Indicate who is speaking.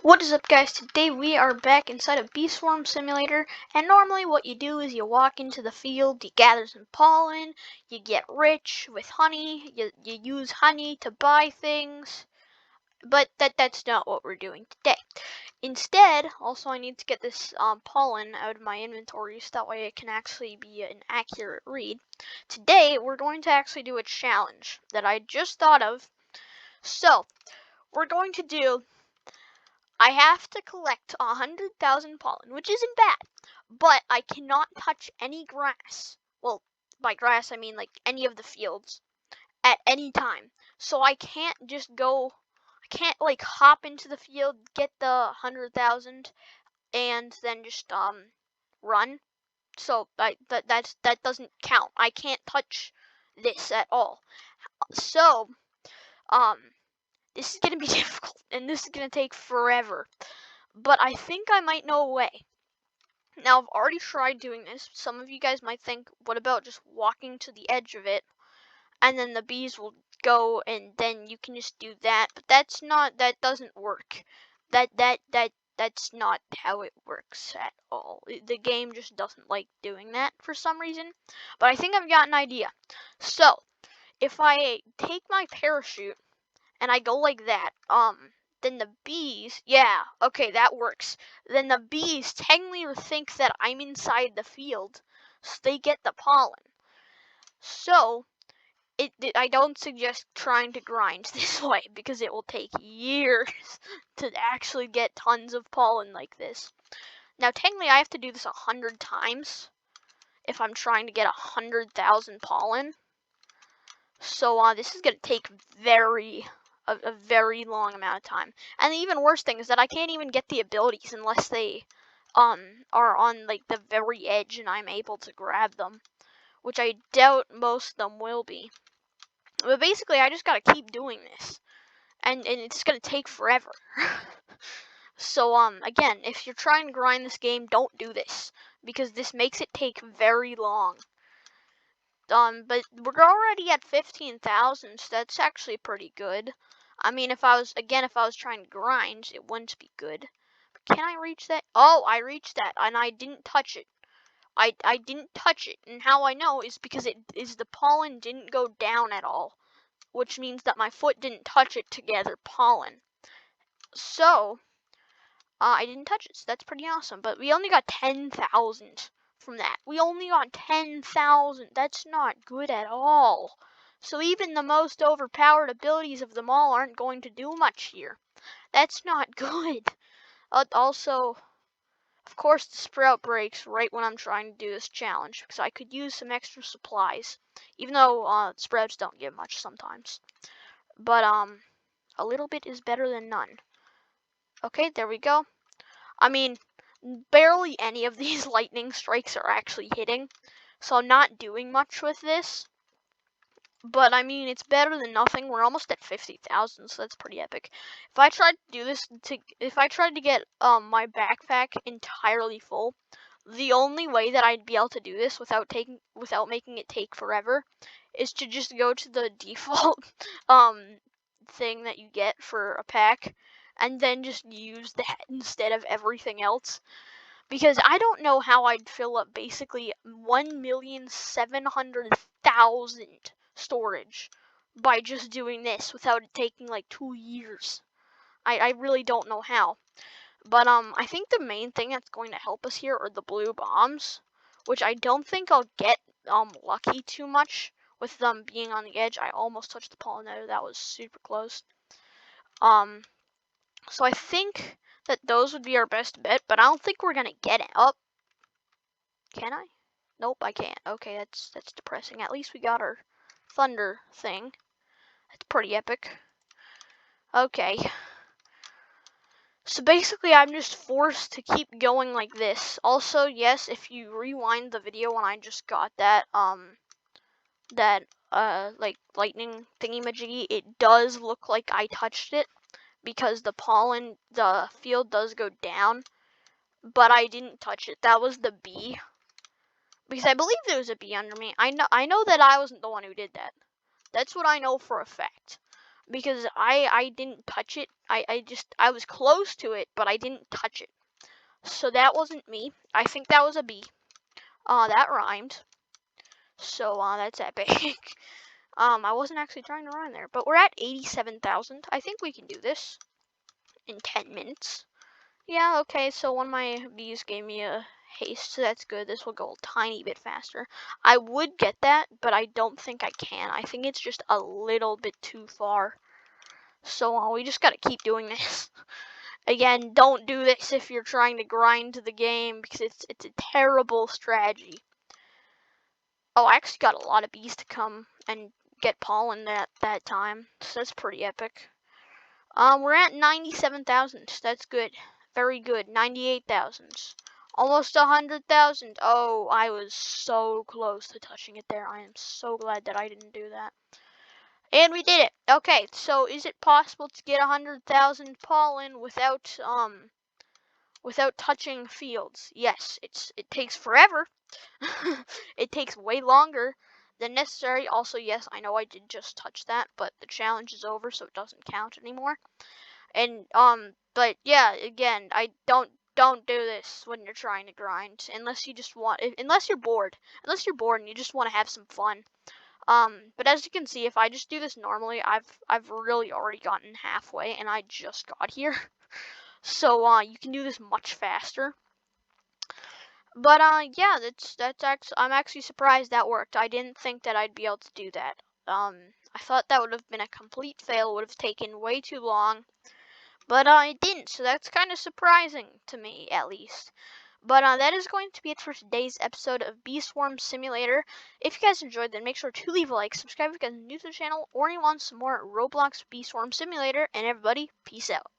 Speaker 1: What is up, guys? Today we are back inside a bee swarm simulator, and normally what you do is you walk into the field, you gather some pollen, you get rich with honey, you use honey to buy things, but that's not what we're doing today. Instead, also I need to get this pollen out of my inventory so that way it can actually be an accurate read. Today we're going to actually do a challenge that I just thought of. So, we're going to do I have to collect 100,000 pollen, which isn't bad, but I cannot touch any grass. Well, by grass I mean like any of the fields at any time. So I can't just go, I can't like hop into the field, get the 100,000, and then just run. So that doesn't count. I can't touch this at all. So this is gonna be difficult, and this is gonna take forever. But I think I might know a way. Now, I've already tried doing this. Some of you guys might think, what about just walking to the edge of it, and then the bees will go, and then you can just do that. But that doesn't work. That's not how it works at all. The game just doesn't like doing that for some reason. But I think I've got an idea. So, if I take my parachute, and I go like that, then the bees, yeah, okay, that works. Then the bees technically think that I'm inside the field, so they get the pollen. So, I don't suggest trying to grind this way, because it will take years to actually get tons of pollen like this. Now, technically, I have to do this 100 times if I'm trying to get 100,000 pollen. So, this is going to take a very long amount of time. And the even worse thing is that I can't even get the abilities unless they are on like the very edge and I'm able to grab them, which I doubt most of them will be. But basically I just gotta keep doing this, and it's gonna take forever. So again, if you're trying to grind this game, don't do this, because this makes it take very long. But we're already at 15,000, so that's actually pretty good. I mean, if I was trying to grind, it wouldn't be good. But can I reach that? Oh, I reached that, and I didn't touch it. I didn't touch it, and how I know is because the pollen didn't go down at all, which means that my foot didn't touch it to gather pollen. So, I didn't touch it, so that's pretty awesome. But we only got 10,000 from that. We only got 10,000. That's not good at all. So even the most overpowered abilities of them all aren't going to do much here. That's not good. Also, of course, the sprout breaks right when I'm trying to do this challenge, because I could use some extra supplies, even though sprouts don't give much sometimes. But a little bit is better than none. Okay, there we go. I mean, barely any of these lightning strikes are actually hitting, so I'm not doing much with this. But I mean, it's better than nothing. We're almost at 50,000, so that's pretty epic. If I tried to do this if I tried to get my backpack entirely full, the only way that I'd be able to do this without making it take forever is to just go to the default thing that you get for a pack, and then just use that instead of everything else. Because I don't know how I'd fill up basically 1,700,000 storage by just doing this without it taking like 2 years. I really don't know how. But I think the main thing that's going to help us here are the blue bombs, which I don't think I'll get lucky too much with them being on the edge. I almost touched the pollinator. That was super close. So I think that those would be our best bet, but I don't think we're gonna get it up. Can I? Nope, I can't. Okay, that's depressing. At least we got our thunder thing. That's pretty epic. Okay. So basically, I'm just forced to keep going like this. Also, yes, if you rewind the video when I just got that, like lightning thingy-majiggy, it does look like I touched it, because the field does go down, but I didn't touch it. That was the bee, because I believe there was a bee under me. I know that I wasn't the one who did that. That's what I know for a fact. because I didn't touch it. I was close to it, but I didn't touch it. So that wasn't me. I think that was a bee. That rhymed. So that's epic. I wasn't actually trying to rhyme there, but we're at 87,000. I think we can do this in 10 minutes. Yeah, okay, so one of my bees gave me a haste, so that's good. This will go a tiny bit faster. I would get that, but I don't think I can. I think it's just a little bit too far. So we just gotta keep doing this. Again, don't do this if you're trying to grind the game, because it's a terrible strategy. Oh, I actually got a lot of bees to come and get pollen that time, so that's pretty epic. We're at 97,000. That's good. Very good. 98,000. Almost 100,000. Oh, I was so close to touching it there. I am so glad that I didn't do that. And we did it. Okay, so is it possible to get 100,000 pollen without touching fields? Yes, it takes forever. It takes way longer than necessary. Also, yes, I know I did just touch that, but the challenge is over, so it doesn't count anymore. And but yeah, again, I don't do this when you're trying to grind unless you just want, unless you're bored and you just want to have some fun. But as you can see, if I just do this normally, I've really already gotten halfway and I just got here. So you can do this much faster. But yeah, that's actually, I'm actually surprised that worked. I didn't think that I'd be able to do that. I thought that would have been a complete fail, would have taken way too long. But it didn't, so that's kind of surprising to me, at least. But that is going to be it for today's episode of Bee Swarm Simulator. If you guys enjoyed, then make sure to leave a like, subscribe if you guys are new to the channel, or you want some more Roblox Bee Swarm Simulator, and everybody, peace out.